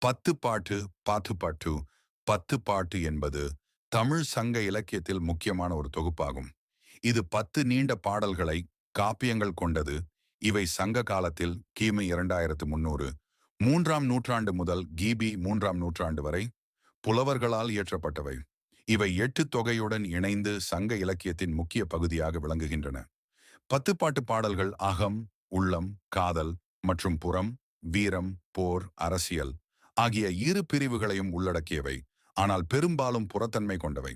பத்து பாட்டு பாட்டு பத்து பாட்டு என்பது தமிழ் சங்க இலக்கியத்தில் முக்கியமான ஒரு தொகுப்பாகும். இது 10 நீண்ட பாடல்களை காப்பியங்கள் கொண்டது. இவை சங்க காலத்தில் கிமு 2300 மூன்றாம் நூற்றாண்டு முதல் கிபி 3ஆம் நூற்றாண்டு வரை புலவர்களால் இயற்றப்பட்டவை. இவை 8 தொகையுடன் இணைந்து சங்க இலக்கியத்தின் முக்கிய பகுதியாக விளங்குகின்றன. பத்துப்பாட்டு பாடல்கள் அகம், உள்ளம், காதல் மற்றும் புறம், வீரம், போர், அரசியல் ஆகிய இரு பிரிவுகளையும் உள்ளடக்கியவை. ஆனால் பெரும்பாலும் புறத்தன்மை கொண்டவை.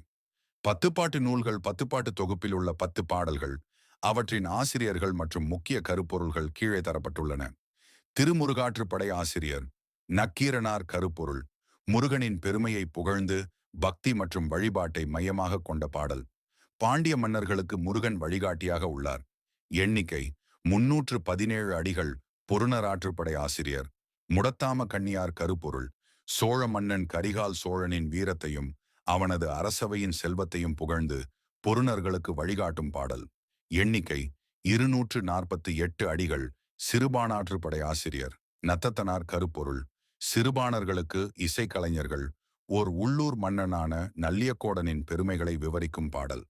பத்துப்பாட்டு நூல்கள் பத்துப்பாட்டு தொகுப்பில் உள்ள 10 பாடல்கள், அவற்றின் ஆசிரியர்கள் மற்றும் முக்கிய கருப்பொருள்கள் கீழே தரப்பட்டுள்ளன. திருமுருகாற்றுப்படை ஆசிரியர் நக்கீரனார். கருப்பொருள்: முருகனின் பெருமையை புகழ்ந்து பக்தி மற்றும் வழிபாட்டை மையமாக கொண்ட பாடல். பாண்டிய மன்னர்களுக்கு முருகன் வழிகாட்டியாக உள்ளார். எண்ணிக்கை: 317 அடிகள். பொருணராற்றுப்படை ஆசிரியர் முடத்தாம கண்ணியார். கருப்பொருள்: சோழ மன்னன் கரிகால் சோழனின் வீரத்தையும் அவனது அரசவையின் செல்வத்தையும் புகழ்ந்து பொருணர்களுக்கு வழிகாட்டும் பாடல். எண்ணிக்கை: 248 அடிகள். சிறுபானாற்றுப்படை ஆசிரியர் நத்தத்தனார். கருப்பொருள்: சிறுபாணர்களுக்கு இசைக்கலைஞர்கள் ஓர் உள்ளூர் மன்னனான நல்லியக்கோடனின் பெருமைகளை விவரிக்கும் பாடல்.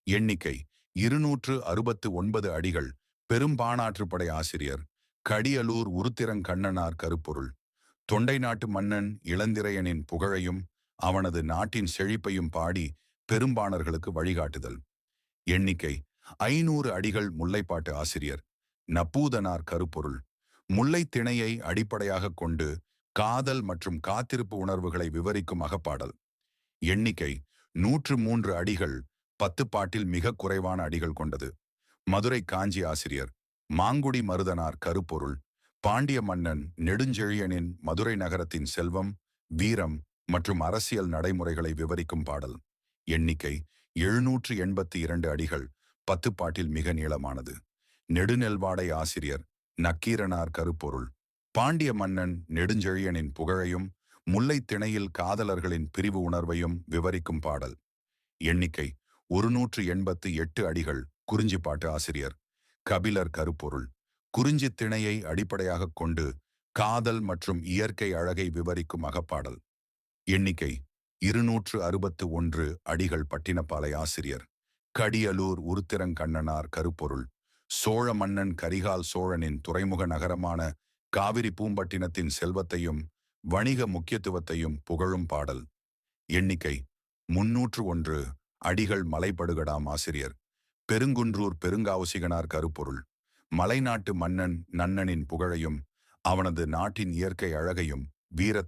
எண்ணிக்கை: 269 அடிகள். பெரும்பாணாற்றுப்படை ஆசிரியர் கடியலூர் உருத்திரங்கண்ணனார். கருப்பொருள்: தொண்டை நாட்டு மன்னன் இளந்திரையனின் புகழையும் அவனது நாட்டின் செழிப்பையும் பாடி பெரும்பாணர்களுக்கு வழிகாட்டுதல். எண்ணிக்கை: 500 அடிகள். முல்லைப்பாட்டு ஆசிரியர் நப்பூதனார். கருப்பொருள்: முல்லை திணையை அடிப்படையாக கொண்டு காதல் மற்றும் காத்திருப்பு உணர்வுகளை விவரிக்கும் அகப்பாடல். எண்ணிக்கை: 103 அடிகள். 10 பாட்டில் மிக குறைவான அடிகள் கொண்டது. மதுரை காஞ்சி ஆசிரியர் மாங்குடி மருதனார். கருப்பொருள்: பாண்டிய மன்னன் நெடுஞ்செழியனின் மதுரை நகரத்தின் செல்வம், வீரம் மற்றும் அரசியல் நடைமுறைகளை விவரிக்கும் பாடல். எண்ணிக்கை: 782 அடிகள். 10 பாட்டில் மிக நீளமானது. நெடுநெல்வாடை ஆசிரியர் நக்கீரனார். கருப்பொருள்: பாண்டிய மன்னன் நெடுஞ்செழியனின் புகழையும் முல்லை திணையில் காதலர்களின் பிரிவு உணர்வையும் விவரிக்கும் பாடல். எண்ணிக்கை: 188 அடிகள். குறிஞ்சிப்பாட்டு ஆசிரியர் கபிலர். கருப்பொருள்: குறிஞ்சி திணையை அடிப்படையாக கொண்டு காதல் மற்றும் இயற்கை அழகை விவரிக்கும் அகப்பாடல். எண்ணிக்கை: 261 அடிகள். பட்டினப்பாலை ஆசிரியர் கடியலூர் உருத்திரங்கண்ணனார். கருப்பொருள்: சோழ மன்னன் கரிகால் சோழனின் துறைமுக நகரமான காவிரி பூம்பட்டினத்தின் செல்வத்தையும் வணிக முக்கியத்துவத்தையும் புகழும் பாடல். எண்ணிக்கை: 301 அடிகள். மலைப்படுகடாம் ஆசிரியர் பெருங்குன்றூர் பெருங்காவுசிகனார். கருப்பொருள்: மலைநாட்டு மன்னன் நன்னனின் புகழையும் அவனது நாட்டின் இயற்கை அழகையும் வீரத்தையும்